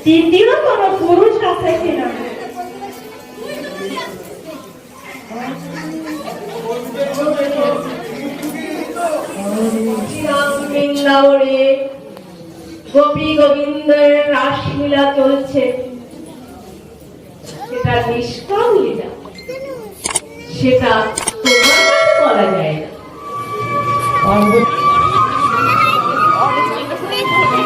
দ্বিতীয় কোন পুরুষ আছে কিনা? বৃন্দাবনে গোপী গোবিন্দের রাসলীলা চলছে, সেটা নিষ্কাম লীলা, সেটা তোমার কাছে বলা যায় না।